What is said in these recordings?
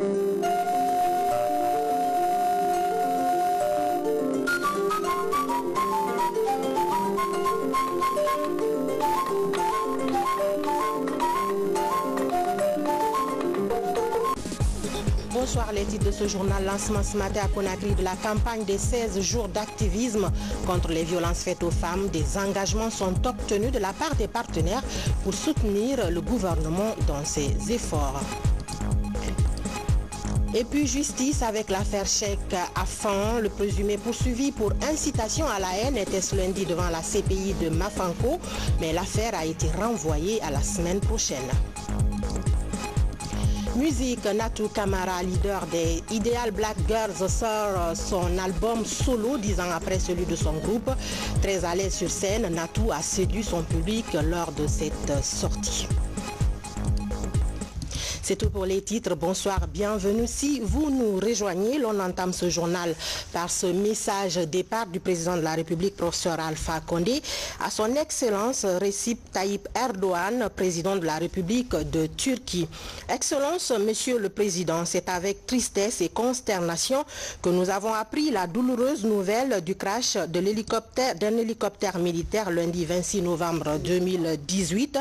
Bonsoir, les titres de ce journal. Lancement ce matin à Conakry de la campagne des 16 jours d'activisme contre les violences faites aux femmes. Des engagements sont obtenus de la part des partenaires pour soutenir le gouvernement dans ses efforts. Et puis justice avec l'affaire Cheikh Afan, le présumé poursuivi pour incitation à la haine était ce lundi devant la CPI de Mafanko, mais l'affaire a été renvoyée à la semaine prochaine. Musique, Natou Kamara, leader des Ideal Black Girls, sort son album solo 10 ans après celui de son groupe. Très à l'aise sur scène, Natou a séduit son public lors de cette sortie. C'est tout pour les titres. Bonsoir, bienvenue. Si vous nous rejoignez, l'on entame ce journal par ce message départ du président de la République, professeur Alpha Condé, à son Excellence Recep Tayyip Erdogan, président de la République de Turquie. Excellence, Monsieur le Président, c'est avec tristesse et consternation que nous avons appris la douloureuse nouvelle du crash d'un hélicoptère militaire lundi 26 novembre 2018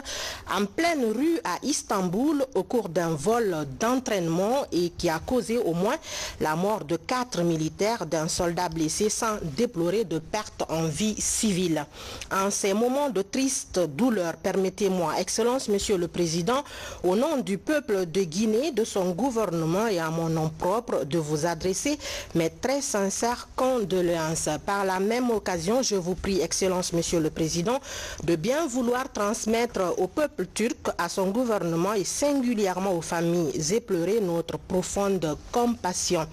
en pleine rue à Istanbul au cours d'un vol d'entraînement et qui a causé au moins la mort de 4 militaires, d'un soldat blessé sans déplorer de pertes en vie civile. En ces moments de triste douleur, permettez-moi, Excellence, Monsieur le Président, au nom du peuple de Guinée, de son gouvernement et à mon nom propre, de vous adresser mes très sincères condoléances. Par la même occasion, je vous prie, Excellence, Monsieur le Président, de bien vouloir transmettre au peuple turc, à son gouvernement et singulièrement aux familles éplorées notre profonde compassion.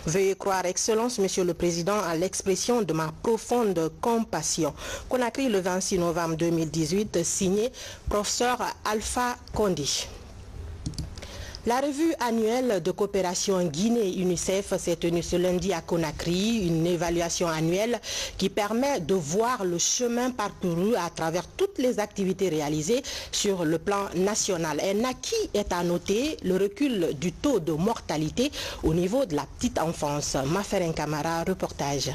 Veuillez croire, Excellence, Monsieur le Président, à l'expression de ma profonde compassion. Conakry, le 26 novembre 2018, signé professeur Alpha Condé. La revue annuelle de coopération Guinée-UNICEF s'est tenue ce lundi à Conakry, une évaluation annuelle qui permet de voir le chemin parcouru à travers toutes les activités réalisées sur le plan national. Un acquis est à noter, le recul du taux de mortalité au niveau de la petite enfance. Maferen Camara, reportage.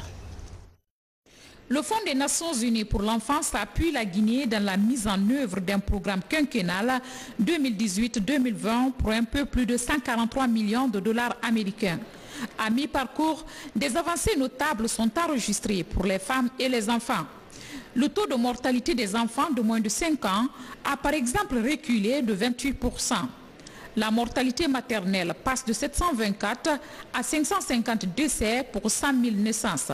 Le Fonds des Nations Unies pour l'enfance appuie la Guinée dans la mise en œuvre d'un programme quinquennal 2018-2020 pour un peu plus de 143 millions de dollars américains. À mi-parcours, des avancées notables sont enregistrées pour les femmes et les enfants. Le taux de mortalité des enfants de moins de 5 ans a par exemple reculé de 28%. La mortalité maternelle passe de 724 à 550 décès pour 100 000 naissances.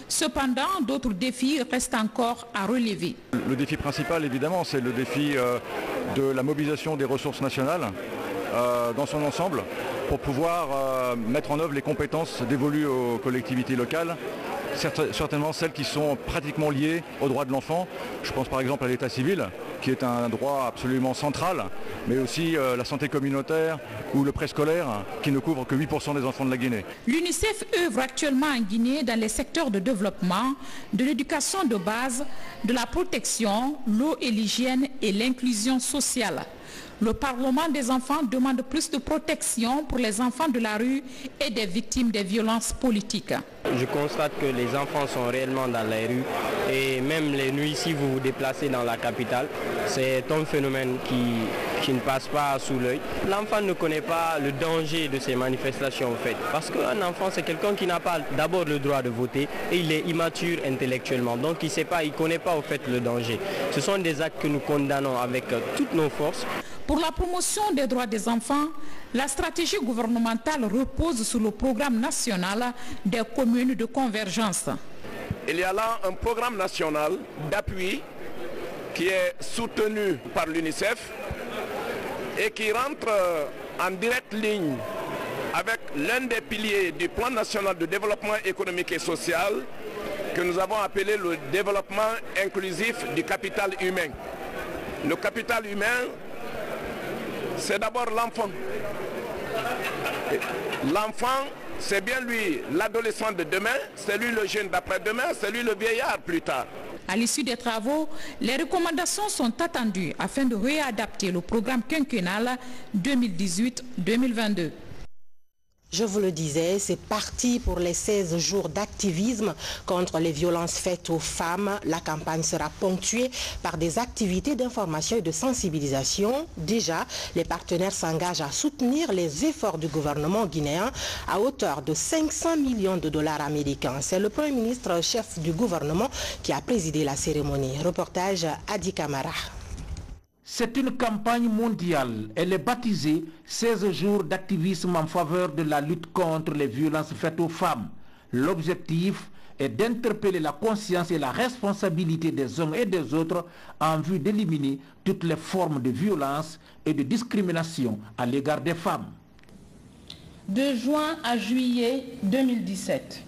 Cependant, d'autres défis restent encore à relever. Le défi principal, évidemment, c'est le défi de la mobilisation des ressources nationales dans son ensemble pour pouvoir mettre en œuvre les compétences dévolues aux collectivités locales, certainement celles qui sont pratiquement liées aux droits de l'enfant. Je pense par exemple à l'état civil, qui est un droit absolument central, mais aussi la santé communautaire ou le préscolaire, qui ne couvre que 8% des enfants de la Guinée. L'UNICEF œuvre actuellement en Guinée dans les secteurs de développement, de l'éducation de base, de la protection, l'eau et l'hygiène et l'inclusion sociale. Le Parlement des enfants demande plus de protection pour les enfants de la rue et des victimes des violences politiques. Je constate que les enfants sont réellement dans les rues et même les nuits, si vous vous déplacez dans la capitale, c'est un phénomène qui ne passe pas sous l'œil. L'enfant ne connaît pas le danger de ces manifestations en fait, parce qu'un enfant c'est quelqu'un qui n'a pas d'abord le droit de voter et il est immature intellectuellement, donc il ne connaît pas au fait le danger. Ce sont des actes que nous condamnons avec toutes nos forces. Pour la promotion des droits des enfants, la stratégie gouvernementale repose sur le programme national des communes de convergence. Il y a là un programme national d'appui qui est soutenu par l'UNICEF et qui rentre en directe ligne avec l'un des piliers du plan national de développement économique et social que nous avons appelé le développement inclusif du capital humain. Le capital humain, c'est d'abord l'enfant. L'enfant, c'est bien lui l'adolescent de demain, c'est lui le jeune d'après-demain, c'est lui le vieillard plus tard. À l'issue des travaux, les recommandations sont attendues afin de réadapter le programme quinquennal 2018-2022. Je vous le disais, c'est parti pour les 16 jours d'activisme contre les violences faites aux femmes. La campagne sera ponctuée par des activités d'information et de sensibilisation. Déjà, les partenaires s'engagent à soutenir les efforts du gouvernement guinéen à hauteur de 500 millions de dollars américains. C'est le Premier ministre, chef du gouvernement, qui a présidé la cérémonie. Reportage Adi Kamara. C'est une campagne mondiale. Elle est baptisée 16 jours d'activisme en faveur de la lutte contre les violences faites aux femmes. L'objectif est d'interpeller la conscience et la responsabilité des uns et des autres en vue d'éliminer toutes les formes de violence et de discrimination à l'égard des femmes. De juin à juillet 2017,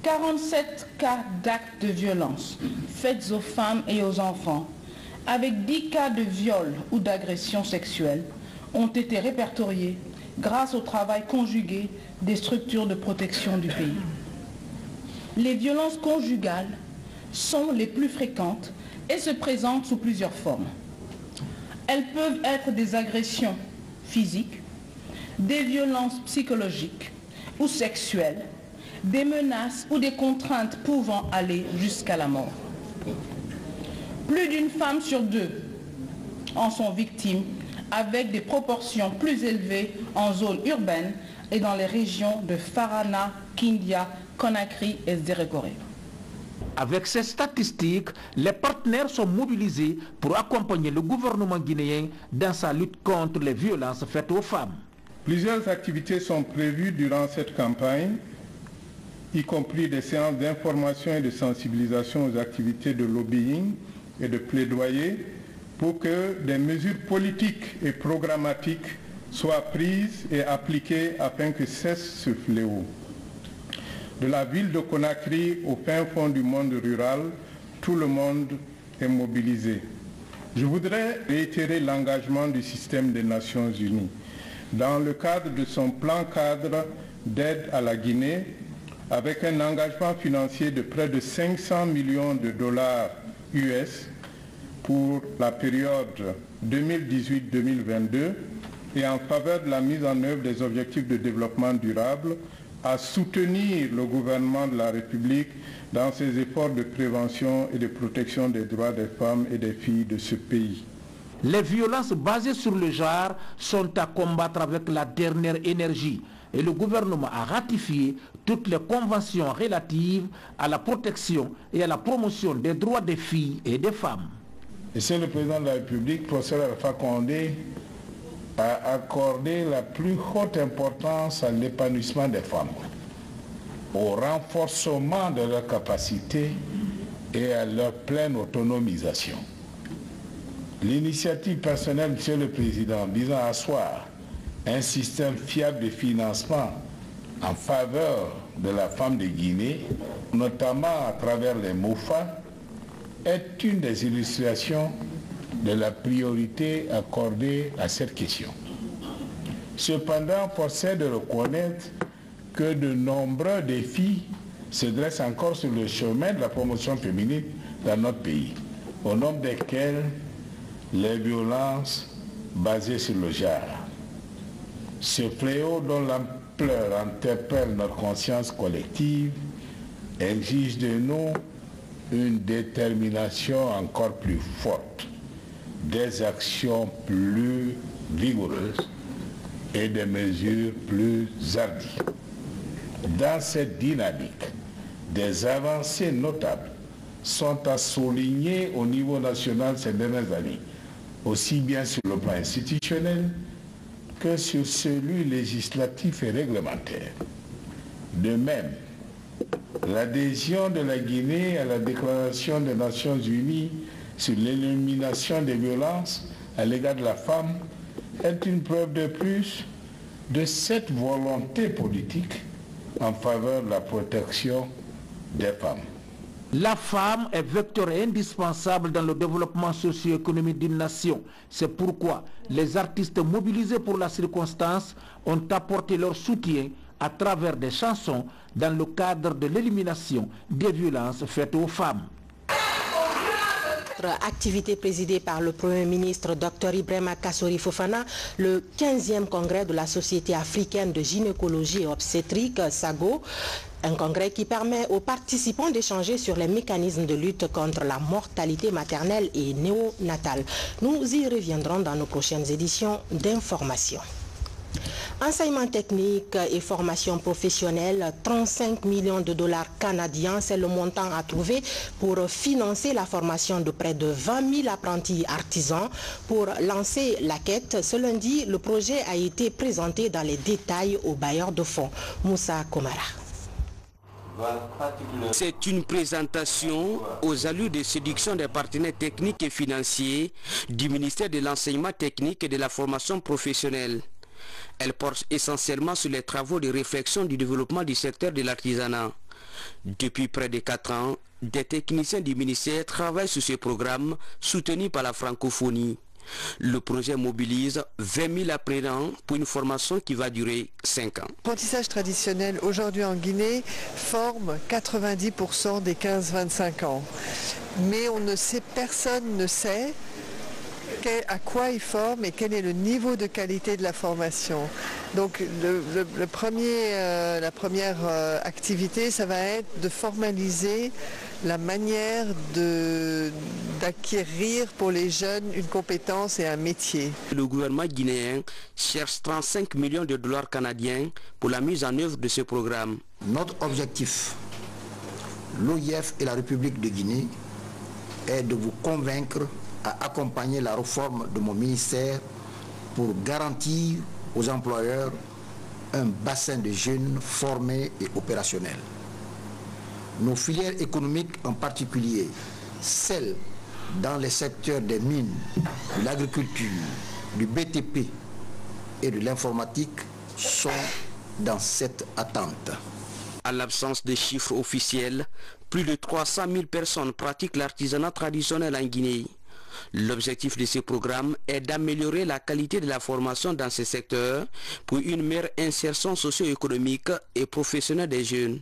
47 cas d'actes de violence faites aux femmes et aux enfants, avec 10 cas de viol ou d'agression sexuelle, ont été répertoriés grâce au travail conjugué des structures de protection du pays. Les violences conjugales sont les plus fréquentes et se présentent sous plusieurs formes. Elles peuvent être des agressions physiques, des violences psychologiques ou sexuelles, des menaces ou des contraintes pouvant aller jusqu'à la mort. Plus d'une femme sur deux en sont victimes, avec des proportions plus élevées en zone urbaine et dans les régions de Farana, Kindia, Conakry et Zérékoré. Avec ces statistiques, les partenaires sont mobilisés pour accompagner le gouvernement guinéen dans sa lutte contre les violences faites aux femmes. Plusieurs activités sont prévues durant cette campagne, y compris des séances d'information et de sensibilisation aux activités de lobbying et de plaidoyer pour que des mesures politiques et programmatiques soient prises et appliquées afin que cesse ce fléau. De la ville de Conakry au fin fond du monde rural, tout le monde est mobilisé. Je voudrais réitérer l'engagement du système des Nations Unies. Dans le cadre de son plan cadre d'aide à la Guinée, avec un engagement financier de près de 500 millions de dollars US pour la période 2018-2022 et en faveur de la mise en œuvre des objectifs de développement durable, à soutenir le gouvernement de la République dans ses efforts de prévention et de protection des droits des femmes et des filles de ce pays. Les violences basées sur le genre sont à combattre avec la dernière énergie et le gouvernement a ratifié toutes les conventions relatives à la protection et à la promotion des droits des filles et des femmes. Monsieur le Président de la République, professeur Alpha Condé, a accordé la plus haute importance à l'épanouissement des femmes, au renforcement de leurs capacités et à leur pleine autonomisation. L'initiative personnelle, Monsieur le Président, visant à asseoir un système fiable de financement en faveur de la femme de Guinée, notamment à travers les MOFA, est une des illustrations de la priorité accordée à cette question. Cependant, force est de reconnaître que de nombreux défis se dressent encore sur le chemin de la promotion féminine dans notre pays, au nombre desquels les violences basées sur le genre. Ce fléau dont l'ampleur interpelle notre conscience collective exige de nous une détermination encore plus forte, des actions plus vigoureuses et des mesures plus hardies. Dans cette dynamique, des avancées notables sont à souligner au niveau national ces dernières années, aussi bien sur le plan institutionnel que sur celui législatif et réglementaire. De même, l'adhésion de la Guinée à la Déclaration des Nations Unies sur l'élimination des violences à l'égard de la femme est une preuve de plus de cette volonté politique en faveur de la protection des femmes. La femme est vecteur indispensable dans le développement socio-économique d'une nation. C'est pourquoi les artistes mobilisés pour la circonstance ont apporté leur soutien à travers des chansons dans le cadre de l'élimination des violences faites aux femmes. autre activité présidée par le Premier ministre Dr Ibrahima Kassori Fofana, le 15e congrès de la Société africaine de gynécologie et obstétrique, SAGO, un congrès qui permet aux participants d'échanger sur les mécanismes de lutte contre la mortalité maternelle et néonatale. Nous y reviendrons dans nos prochaines éditions d'information. Enseignement technique et formation professionnelle, 35 millions de dollars canadiens, c'est le montant à trouver pour financer la formation de près de 20 000 apprentis artisans. Pour lancer la quête, ce lundi, le projet a été présenté dans les détails aux bailleurs de fonds. Moussa Komara. C'est une présentation aux allures de séduction des partenaires techniques et financiers du ministère de l'enseignement technique et de la formation professionnelle. Elle porte essentiellement sur les travaux de réflexion du développement du secteur de l'artisanat. Depuis près de 4 ans, des techniciens du ministère travaillent sur ce programme soutenu par la francophonie. Le projet mobilise 20 000 apprenants pour une formation qui va durer 5 ans. L'apprentissage traditionnel aujourd'hui en Guinée forme 90% des 15-25 ans. Mais on ne sait, personne ne sait à quoi ils forment et quel est le niveau de qualité de la formation. Donc la première activité, ça va être de formaliser la manière d'acquérir pour les jeunes une compétence et un métier. Le gouvernement guinéen cherche 35 millions de dollars canadiens pour la mise en œuvre de ce programme. Notre objectif, l'OIF et la République de Guinée, est de vous convaincre à accompagner la réforme de mon ministère pour garantir aux employeurs un bassin de jeunes formés et opérationnels. Nos filières économiques en particulier, celles dans les secteurs des mines, de l'agriculture, du BTP et de l'informatique sont dans cette attente. À l'absence de chiffres officiels, plus de 300 000 personnes pratiquent l'artisanat traditionnel en Guinée. L'objectif de ce programme est d'améliorer la qualité de la formation dans ce secteur pour une meilleure insertion socio-économique et professionnelle des jeunes.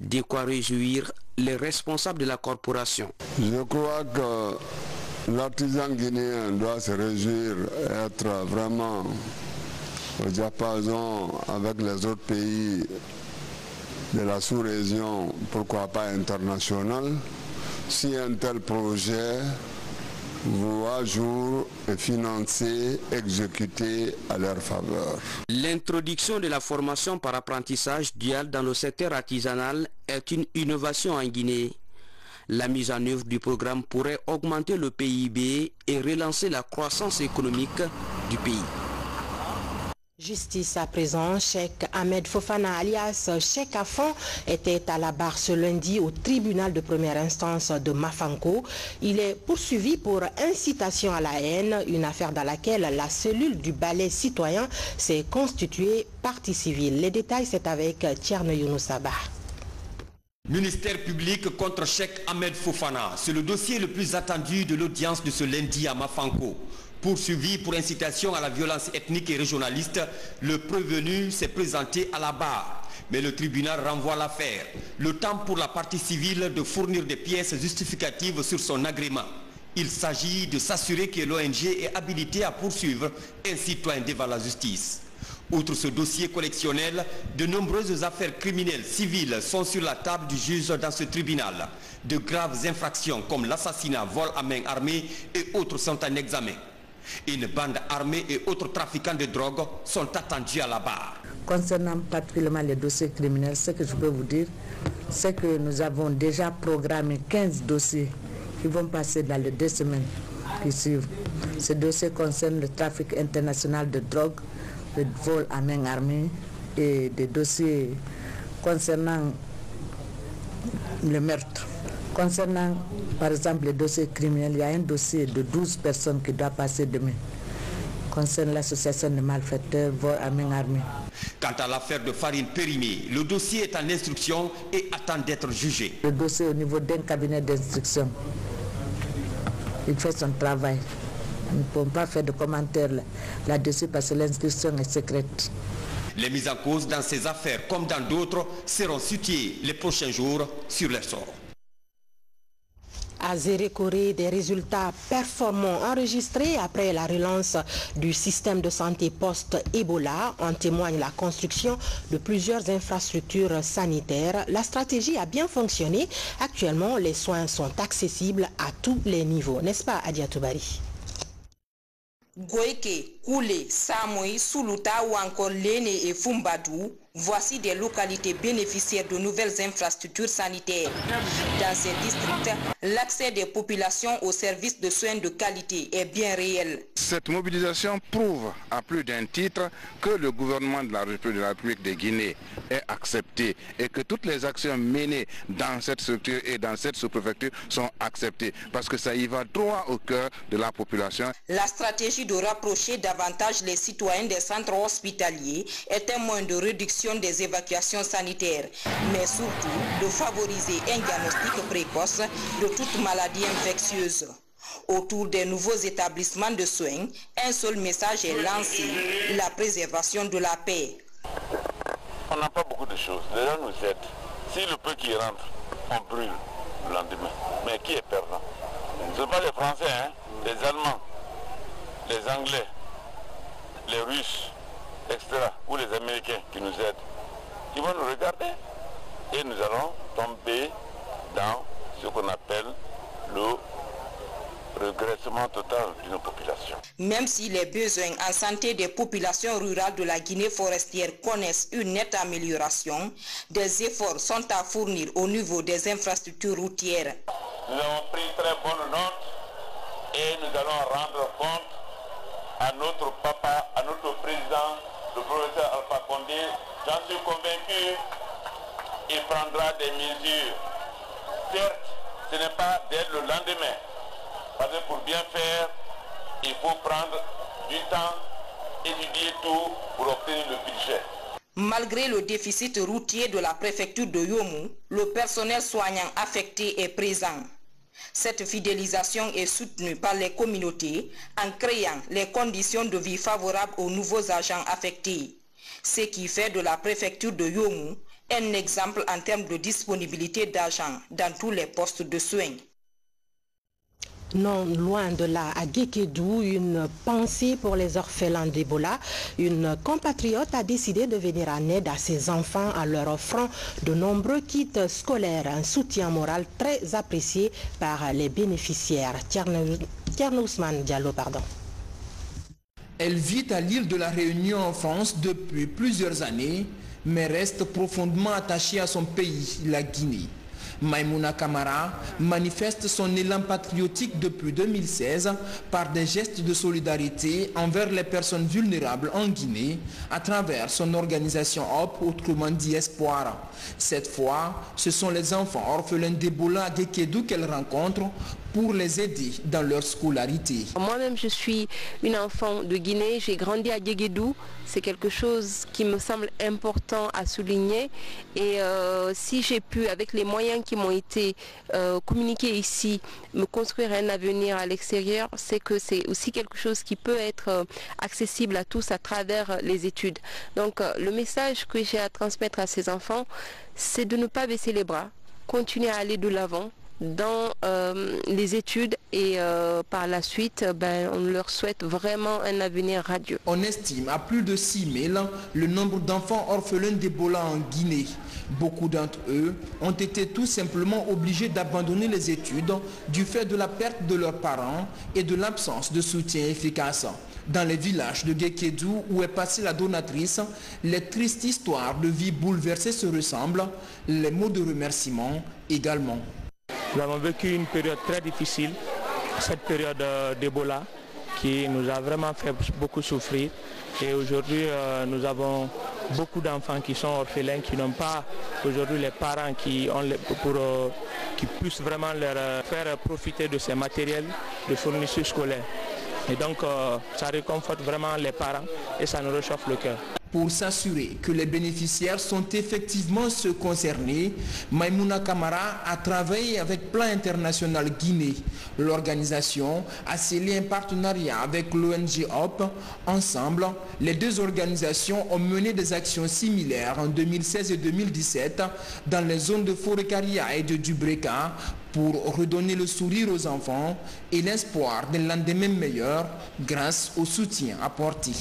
De quoi réjouir les responsables de la corporation. Je crois que l'artisan guinéen doit se réjouir être vraiment au diapason avec les autres pays de la sous-région, pourquoi pas international, si un tel projet voit jour et financé, exécuté à leur faveur. L'introduction de la formation par apprentissage dual dans le secteur artisanal est une innovation en Guinée. La mise en œuvre du programme pourrait augmenter le PIB et relancer la croissance économique du pays. Justice à présent, Cheikh Ahmed Fofana alias Cheikh Afon était à la barre ce lundi au tribunal de première instance de Mafanko. Il est poursuivi pour incitation à la haine, une affaire dans laquelle la cellule du balai citoyen s'est constituée partie civile. Les détails, c'est avec Tierno Younoussaba. Ministère public contre Cheikh Ahmed Fofana, c'est le dossier le plus attendu de l'audience de ce lundi à Mafanko. Poursuivi pour incitation à la violence ethnique et régionaliste, le prévenu s'est présenté à la barre. Mais le tribunal renvoie l'affaire. Le temps pour la partie civile de fournir des pièces justificatives sur son agrément. Il s'agit de s'assurer que l'ONG est habilitée à poursuivre un citoyen devant la justice. Outre ce dossier collectionnel, de nombreuses affaires criminelles civiles sont sur la table du juge dans ce tribunal. De graves infractions comme l'assassinat, vol à main armée et autres sont en examen. Une bande armée et autres trafiquants de drogue sont attendus à la barre. Concernant particulièrement les dossiers criminels, ce que je peux vous dire, c'est que nous avons déjà programmé 15 dossiers qui vont passer dans les 2 semaines qui suivent. Ces dossiers concernent le trafic international de drogue, le vol à main armée et des dossiers concernant le meurtre. Concernant, par exemple, les dossiers criminels, il y a un dossier de 12 personnes qui doit passer demain. Concernant l'association de malfaiteurs, vol à main armée. Quant à l'affaire de Farine Périmé, le dossier est en instruction et attend d'être jugé. Le dossier au niveau d'un cabinet d'instruction, il fait son travail. Nous ne pouvons pas faire de commentaires là-dessus parce que l'instruction est secrète. Les mises en cause dans ces affaires, comme dans d'autres, seront situées les prochains jours sur leur sort. À Zérékoré, des résultats performants enregistrés après la relance du système de santé post-Ebola. En témoigne la construction de plusieurs infrastructures sanitaires. La stratégie a bien fonctionné. Actuellement, les soins sont accessibles à tous les niveaux. N'est-ce pas, Adia Toubari? Goïke, Koulé, Samoui, Suluta ou encore Léné et Fumbadou, voici des localités bénéficiaires de nouvelles infrastructures sanitaires. Dans ces districts, l'accès des populations aux services de soins de qualité est bien réel. Cette mobilisation prouve à plus d'un titre que le gouvernement de la République de Guinée est accepté et que toutes les actions menées dans cette structure et dans cette sous-préfecture sont acceptées parce que ça y va droit au cœur de la population. La stratégie de rapprocher davantage les citoyens des centres hospitaliers est un moyen de réduction des évacuations sanitaires, mais surtout de favoriser un diagnostic précoce de toute maladie infectieuse. Autour des nouveaux établissements de soins, un seul message est lancé, la préservation de la paix. On n'a pas beaucoup de choses, les gens nous aident. Si le peu qui rentre, on brûle le lendemain. Mais qui est perdant? Ce ne sont pas les Français, hein? Les Allemands, les Anglais, les Russes, etc., ou les Américains qui nous aident. Ils vont nous regarder et nous allons tomber dans ce qu'on appelle le regressement total d'une population. Même si les besoins en santé des populations rurales de la Guinée forestière connaissent une nette amélioration, des efforts sont à fournir au niveau des infrastructures routières. Nous avons pris très bonne note et nous allons rendre compte à notre papa, à notre président, le professeur Alpha Condé. J'en suis convaincu, il prendra des mesures. Certes, ce n'est pas dès le lendemain. Parce que pour bien faire, il faut prendre du temps, étudier tout pour obtenir le budget. Malgré le déficit routier de la préfecture de Yomou, le personnel soignant affecté est présent. Cette fidélisation est soutenue par les communautés en créant les conditions de vie favorables aux nouveaux agents affectés. Ce qui fait de la préfecture de Yomou un exemple en termes de disponibilité d'agents dans tous les postes de soins. Non loin de là, à Guékédou, une pensée pour les orphelins d'Ebola. Une compatriote a décidé de venir en aide à ses enfants en leur offrant de nombreux kits scolaires, un soutien moral très apprécié par les bénéficiaires. Tierno Ousmane Diallo, pardon. Elle vit à l'île de la Réunion en France depuis plusieurs années, mais reste profondément attachée à son pays, la Guinée. Maïmouna Kamara manifeste son élan patriotique depuis 2016 par des gestes de solidarité envers les personnes vulnérables en Guinée à travers son organisation HOP, autrement dit Espoir. Cette fois, ce sont les enfants orphelins d'Ebola à Guékédou qu'elle rencontre pour les aider dans leur scolarité. Moi-même, je suis une enfant de Guinée, j'ai grandi à Guéguédou. C'est quelque chose qui me semble important à souligner. Et si j'ai pu, avec les moyens qui m'ont été communiqués ici, me construire un avenir à l'extérieur, c'est que c'est aussi quelque chose qui peut être accessible à tous à travers les études. Donc le message que j'ai à transmettre à ces enfants, c'est de ne pas baisser les bras, continuer à aller de l'avant dans les études et par la suite, on leur souhaite vraiment un avenir radieux. On estime à plus de 6 000 le nombre d'enfants orphelins d'Ebola en Guinée. Beaucoup d'entre eux ont été tout simplement obligés d'abandonner les études du fait de la perte de leurs parents et de l'absence de soutien efficace. Dans les villages de Guékédou où est passée la donatrice, les tristes histoires de vie bouleversées se ressemblent, les mots de remerciement également. Nous avons vécu une période très difficile, cette période d'Ebola qui nous a vraiment fait beaucoup souffrir. Et aujourd'hui, nous avons beaucoup d'enfants qui sont orphelins, qui n'ont pas aujourd'hui les parents qui puissent vraiment leur faire profiter de ces matériels de fourniture scolaire. Et donc, ça réconforte vraiment les parents et ça nous réchauffe le cœur. Pour s'assurer que les bénéficiaires sont effectivement ceux concernés, Maïmouna Kamara a travaillé avec Plan International Guinée. L'organisation a scellé un partenariat avec l'ONG HOP. Ensemble, les deux organisations ont mené des actions similaires en 2016 et 2017 dans les zones de Forêt-Caria et de Dubreka pour redonner le sourire aux enfants et l'espoir d'un lendemain meilleur grâce au soutien apporté.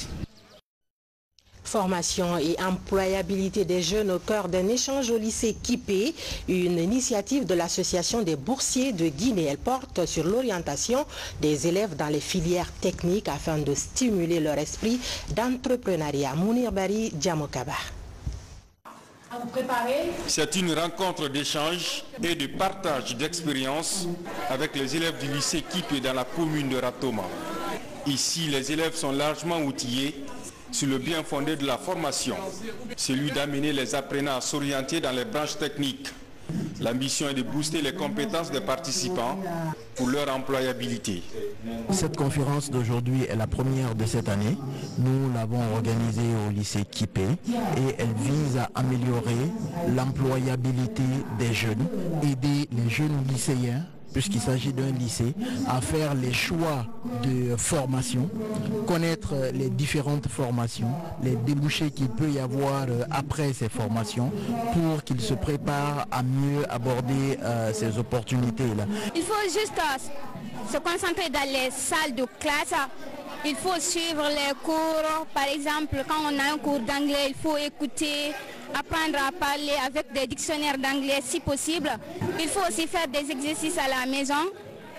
Formation et employabilité des jeunes au cœur d'un échange au lycée Kipé, une initiative de l'association des boursiers de Guinée. Elle porte sur l'orientation des élèves dans les filières techniques afin de stimuler leur esprit d'entrepreneuriat. Mounir Bari, Djamokaba. C'est une rencontre d'échange et de partage d'expériences avec les élèves du lycée Kipé dans la commune de Ratoma. Ici, les élèves sont largement outillés sur le bien fondé de la formation, celui d'amener les apprenants à s'orienter dans les branches techniques. L'ambition est de booster les compétences des participants pour leur employabilité. Cette conférence d'aujourd'hui est la première de cette année. Nous l'avons organisée au lycée Kipé et elle vise à améliorer l'employabilité des jeunes, aider les jeunes lycéens, puisqu'il s'agit d'un lycée, à faire les choix de formation, connaître les différentes formations, les débouchés qu'il peut y avoir après ces formations pour qu'ils se préparent à mieux aborder ces opportunités-là. Il faut juste se concentrer dans les salles de classe. Il faut suivre les cours. Par exemple, quand on a un cours d'anglais, il faut écouter, apprendre à parler avec des dictionnaires d'anglais si possible. Il faut aussi faire des exercices à la maison,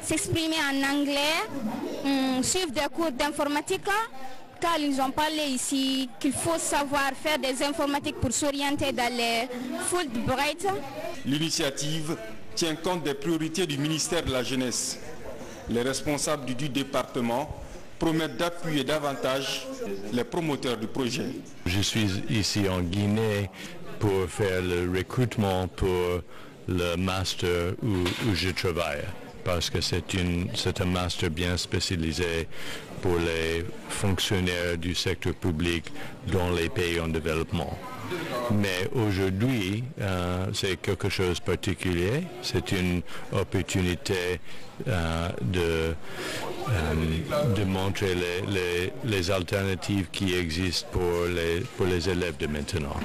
s'exprimer en anglais, suivre des cours d'informatique, car ils ont parlé ici qu'il faut savoir faire des informatiques pour s'orienter dans les Fulbright. L'initiative tient compte des priorités du ministère de la Jeunesse. Les responsables du département promettent d'appuyer davantage les promoteurs du projet. Je suis ici en Guinée pour faire le recrutement pour le master où je travaille, parce que c'est un master bien spécialisé pour les fonctionnaires du secteur public dans les pays en développement. Mais aujourd'hui, c'est quelque chose de particulier. C'est une opportunité de montrer les alternatives qui existent pour les élèves de maintenant.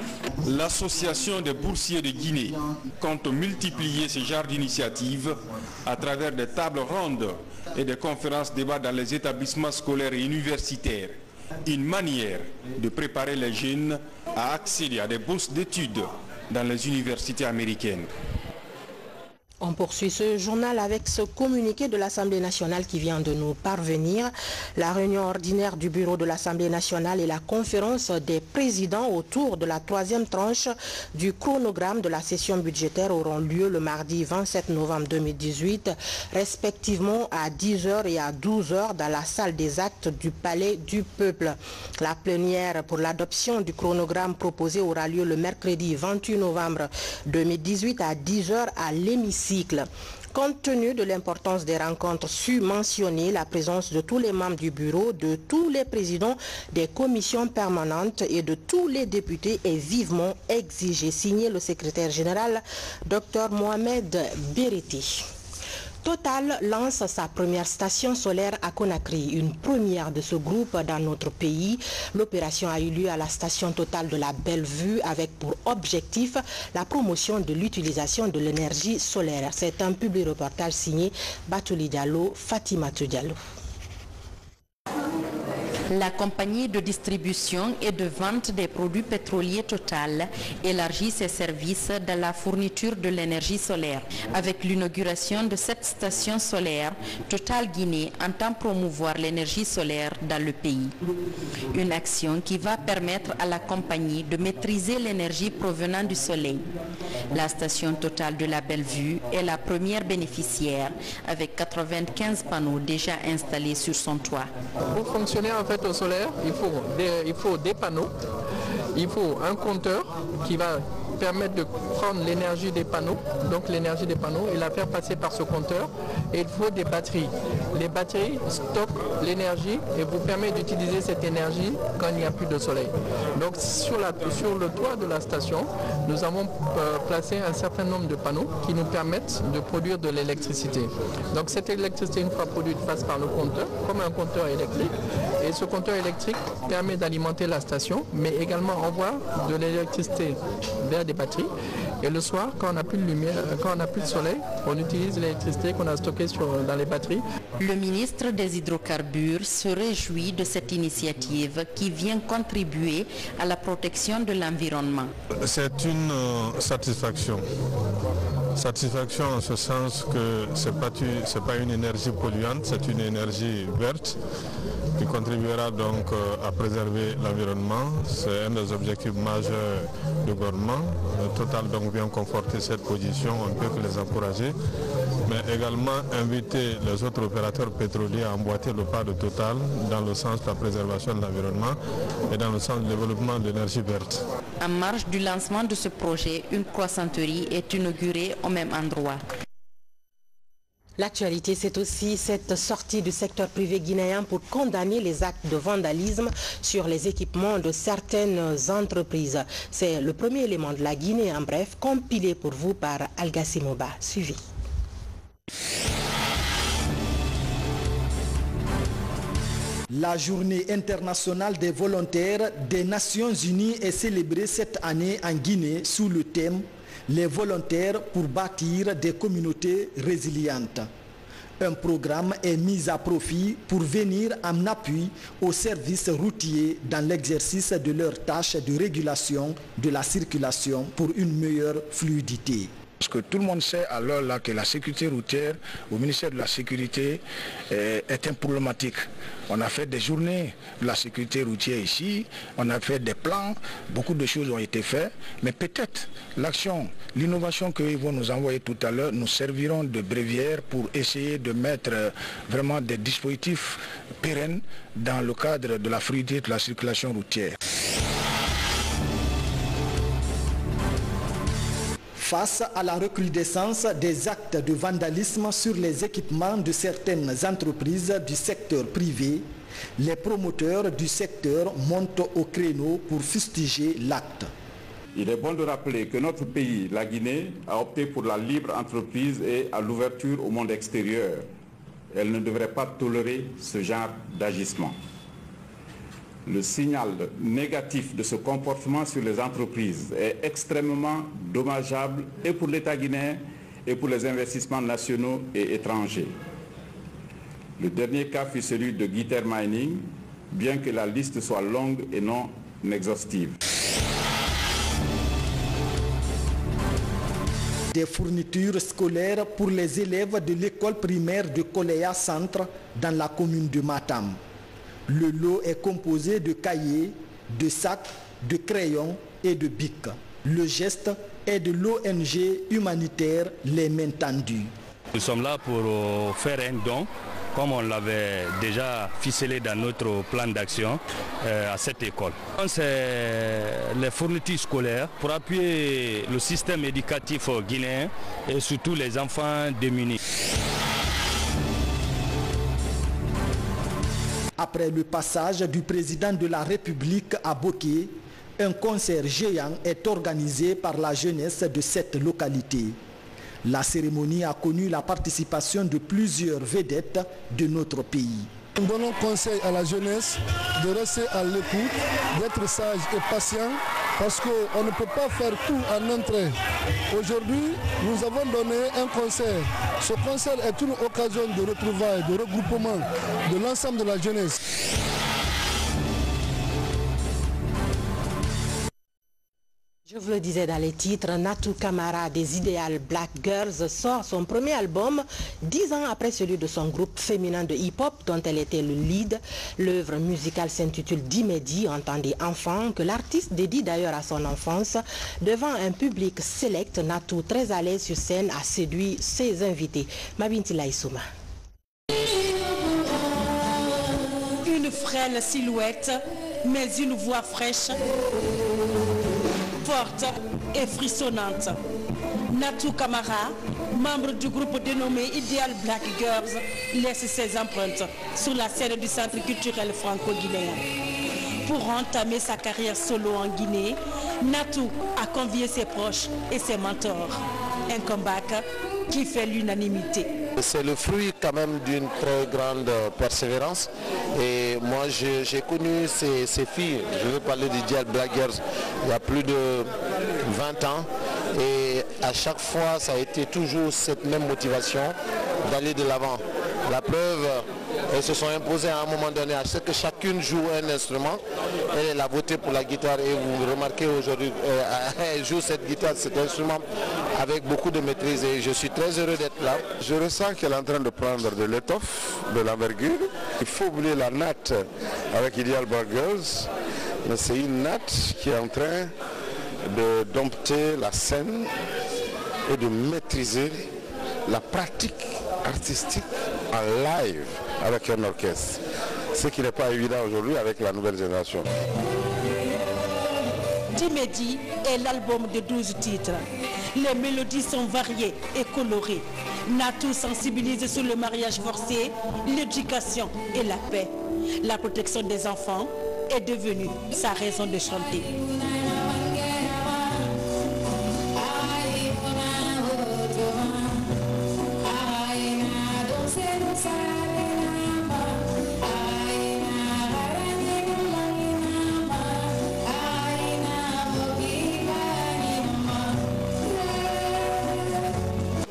L'Association des boursiers de Guinée compte multiplier ce genre d'initiatives à travers des tables rondes et des conférences débats dans les établissements scolaires et universitaires. Une manière de préparer les jeunes à accéder à des bourses d'études dans les universités américaines. On poursuit ce journal avec ce communiqué de l'Assemblée nationale qui vient de nous parvenir. La réunion ordinaire du bureau de l'Assemblée nationale et la conférence des présidents autour de la troisième tranche du chronogramme de la session budgétaire auront lieu le mardi 27 novembre 2018, respectivement à 10h et à 12h dans la salle des actes du Palais du Peuple. La plénière pour l'adoption du chronogramme proposé aura lieu le mercredi 28 novembre 2018 à 10h à l'hémicycle. Compte tenu de l'importance des rencontres mentionner la présence de tous les membres du bureau, de tous les présidents des commissions permanentes et de tous les députés est vivement exigée. Signé le secrétaire général, Dr Mohamed Beriti. Total lance sa première station solaire à Conakry, une première de ce groupe dans notre pays. L'opération a eu lieu à la station Total de la Belle-Vue avec pour objectif la promotion de l'utilisation de l'énergie solaire. C'est un public reportage signé Batouli Diallo, Fatimatou Diallo. La compagnie de distribution et de vente des produits pétroliers Total élargit ses services dans la fourniture de l'énergie solaire. Avec l'inauguration de cette station solaire, Total Guinée entend promouvoir l'énergie solaire dans le pays. Une action qui va permettre à la compagnie de maîtriser l'énergie provenant du soleil. La station Total de la Belle-Vue est la première bénéficiaire avec 95 panneaux déjà installés sur son toit. Pour fonctionner en fait au solaire, il faut des panneaux, il faut un compteur qui va permettre de prendre l'énergie des panneaux, donc l'énergie des panneaux, et la faire passer par ce compteur. Et il faut des batteries. Les batteries stockent l'énergie et vous permettent d'utiliser cette énergie quand il n'y a plus de soleil. Donc sur le toit de la station, nous avons placé un certain nombre de panneaux qui nous permettent de produire de l'électricité. Donc cette électricité, une fois produite, passe par le compteur, comme un compteur électrique. Et Et ce compteur électrique permet d'alimenter la station, mais également envoie de l'électricité vers des batteries. Et le soir, quand on n'a plus de lumière, quand on n'a plus de soleil, on utilise l'électricité qu'on a stockée dans les batteries. Le ministre des Hydrocarbures se réjouit de cette initiative qui vient contribuer à la protection de l'environnement. C'est une satisfaction. Satisfaction en ce sens que ce n'est pas une énergie polluante, c'est une énergie verte qui contribuera donc à préserver l'environnement. C'est un des objectifs majeurs du gouvernement. Total donc vient conforter cette position, on ne peut que les encourager, mais également inviter les autres opérateurs pétroliers à emboîter le pas de Total dans le sens de la préservation de l'environnement et dans le sens du développement de l'énergie verte. En marge du lancement de ce projet, une croissanterie est inaugurée au même endroit. L'actualité, c'est aussi cette sortie du secteur privé guinéen pour condamner les actes de vandalisme sur les équipements de certaines entreprises. C'est le premier élément de la Guinée, en bref, compilé pour vous par Algasimoba. Suivi. La journée internationale des volontaires des Nations Unies est célébrée cette année en Guinée sous le thème « Les volontaires pour bâtir des communautés résilientes ». Un programme est mis à profit pour venir en appui aux services routiers dans l'exercice de leurs tâches de régulation de la circulation pour une meilleure fluidité. Parce que tout le monde sait alors là que la sécurité routière au ministère de la Sécurité est une problématique. On a fait des journées de la sécurité routière ici, on a fait des plans, beaucoup de choses ont été faites, mais peut-être l'action, l'innovation qu'ils vont nous envoyer tout à l'heure nous serviront de bréviaire pour essayer de mettre vraiment des dispositifs pérennes dans le cadre de la fluidité de la circulation routière. Face à la recrudescence des actes de vandalisme sur les équipements de certaines entreprises du secteur privé, les promoteurs du secteur montent au créneau pour fustiger l'acte. Il est bon de rappeler que notre pays, la Guinée, a opté pour la libre entreprise et à l'ouverture au monde extérieur. Elle ne devrait pas tolérer ce genre d'agissement. Le signal négatif de ce comportement sur les entreprises est extrêmement dommageable et pour l'État guinéen et pour les investissements nationaux et étrangers. Le dernier cas fut celui de Guiter Mining, bien que la liste soit longue et non exhaustive. Des fournitures scolaires pour les élèves de l'école primaire de Koléa Centre dans la commune de Matam. Le lot est composé de cahiers, de sacs, de crayons et de bics. Le geste est de l'ONG humanitaire Les Mains Tendues. Nous sommes là pour faire un don, comme on l'avait déjà ficelé dans notre plan d'action à cette école. C'est les fournitures scolaires pour appuyer le système éducatif guinéen et surtout les enfants démunis. Après le passage du président de la République à Boké, un concert géant est organisé par la jeunesse de cette localité. La cérémonie a connu la participation de plusieurs vedettes de notre pays. Nous donnons conseil à la jeunesse de rester à l'écoute, d'être sage et patient, parce qu'on ne peut pas faire tout en un trait. Aujourd'hui, nous avons donné un concert. Ce concert est une occasion de retrouvailles, de regroupement de l'ensemble de la jeunesse. Je vous le disais dans les titres, Natou Camara des Ideal Black Girls sort son premier album 10 ans après celui de son groupe féminin de hip-hop dont elle était le lead. L'œuvre musicale s'intitule Dimedi, entendez enfant, que l'artiste dédie d'ailleurs à son enfance. Devant un public select, Natou, très à l'aise sur scène, a séduit ses invités. Mabinti Laïsouma. Une frêle silhouette, mais une voix fraîche, forte et frissonnante. Natou Camara, membre du groupe dénommé Ideal Black Girls, laisse ses empreintes sur la scène du centre culturel franco-guinéen. Pour entamer sa carrière solo en Guinée, Natou a convié ses proches et ses mentors. Un comeback qui fait l'unanimité. C'est le fruit quand même d'une très grande persévérance. Et moi j'ai connu ces filles, je veux parler d'Ideal Black Girls, il y a plus de 20 ans. Et à chaque fois, ça a été toujours cette même motivation d'aller de l'avant. La preuve, elles se sont imposées à un moment donné à ce que chacune joue un instrument. Elle a voté pour la guitare et vous remarquez aujourd'hui, elle joue cette guitare, cet instrument avec beaucoup de maîtrise et je suis très heureux d'être là. Je ressens qu'elle est en train de prendre de l'étoffe, de l'envergure. Il faut oublier la natte avec Ideal Black Girls, mais c'est une natte qui est en train de dompter la scène et de maîtriser la pratique artistique en live avec un orchestre, ce qui n'est pas évident aujourd'hui avec la nouvelle génération. Dimedi est l'album de 12 titres. Les mélodies sont variées et colorées. Natou sensibilise sur le mariage forcé, l'éducation et la paix. La protection des enfants est devenue sa raison de chanter.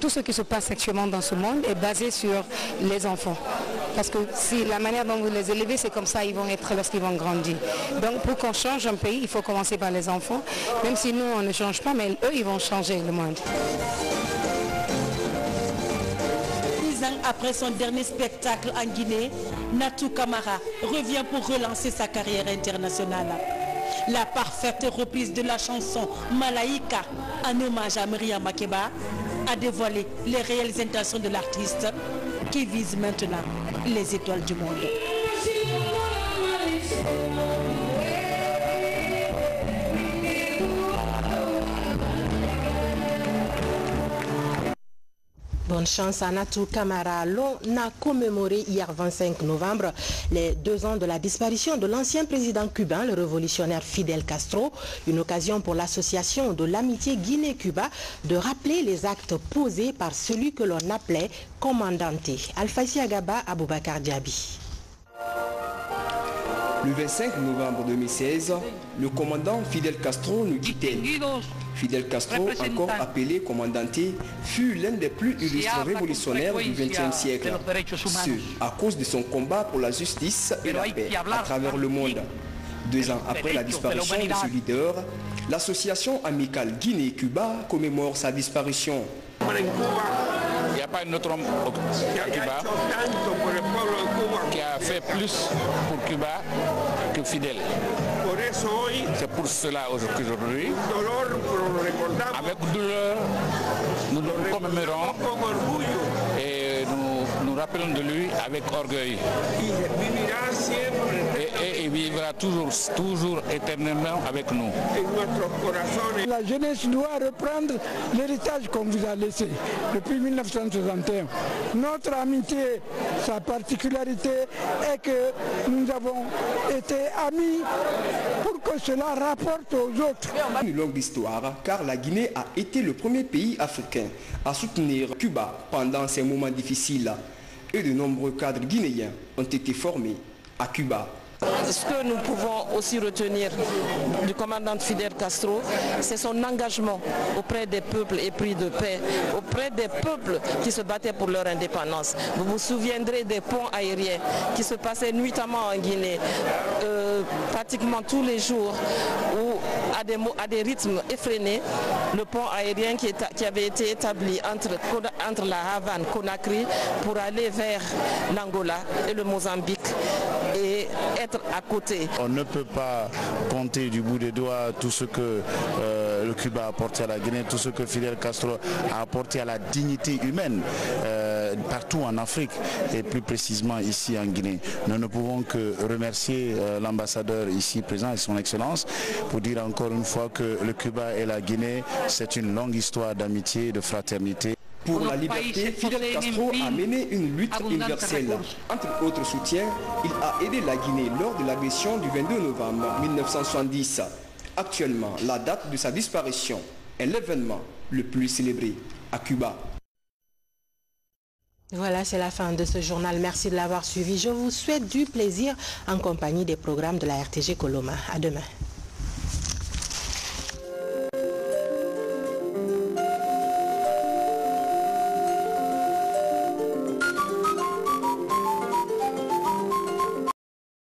Tout ce qui se passe actuellement dans ce monde est basé sur les enfants. Parce que si la manière dont vous les élevez, c'est comme ça ils vont être lorsqu'ils vont grandir. Donc pour qu'on change un pays, il faut commencer par les enfants. Même si nous, on ne change pas, mais eux, ils vont changer le monde. 10 ans après son dernier spectacle en Guinée, Natou Camara revient pour relancer sa carrière internationale. La parfaite reprise de la chanson Malaïka en hommage à Myriam Makeba a dévoilé les réelles intentions de l'artiste qui vise maintenant les étoiles du monde. Bonne chance à Natou Camara. L'on a commémoré hier 25 novembre les 2 ans de la disparition de l'ancien président cubain, le révolutionnaire Fidel Castro. Une occasion pour l'association de l'amitié Guinée-Cuba de rappeler les actes posés par celui que l'on appelait commandante. Alphaïsi Agaba Aboubakar Diaby. Le 25 novembre 2016, le commandant Fidel Castro nous dit-elle. Fidel Castro, encore appelé commandante, fut l'un des plus illustres révolutionnaires du XXe siècle. Ce, à cause de son combat pour la justice et la paix à travers le monde. 2 ans après la disparition de ce leader, l'association amicale Guinée-Cuba commémore sa disparition. Il n'y a pas un autre homme à Cuba qui a fait plus pour Cuba que Fidel. C'est pour cela qu'aujourd'hui, avec douleur, nous nous commémorons et nous rappelons de lui avec orgueil. Et il vivra toujours éternellement avec nous. La jeunesse doit reprendre l'héritage qu'on vous a laissé depuis 1961. Notre amitié, sa particularité est que nous avons été amis pour que cela rapporte aux autres. Une longue histoire, car la Guinée a été le premier pays africain à soutenir Cuba pendant ces moments difficiles. Et de nombreux cadres guinéens ont été formés à Cuba. Ce que nous pouvons aussi retenir du commandant Fidel Castro, c'est son engagement auprès des peuples épris de paix, auprès des peuples qui se battaient pour leur indépendance. Vous vous souviendrez des ponts aériens qui se passaient nuitamment en Guinée, pratiquement tous les jours, où à des rythmes effrénés, le pont aérien qui avait été établi entre la Havane, Conakry, pour aller vers l'Angola et le Mozambique et être à côté. On ne peut pas compter du bout des doigts tout ce que le Cuba a apporté à la Guinée, tout ce que Fidel Castro a apporté à la dignité humaine partout en Afrique et plus précisément ici en Guinée. Nous ne pouvons que remercier l'ambassadeur ici présent et son excellence pour dire encore une fois que le Cuba et la Guinée, c'est une longue histoire d'amitié et de fraternité. Pour la liberté, Fidel Castro a mené une lutte universelle. Entre autres soutiens, il a aidé la Guinée lors de l'agression du 22 novembre 1970. Actuellement, la date de sa disparition est l'événement le plus célébré à Cuba. Voilà, c'est la fin de ce journal. Merci de l'avoir suivi. Je vous souhaite du plaisir en compagnie des programmes de la RTG Coloma. À demain.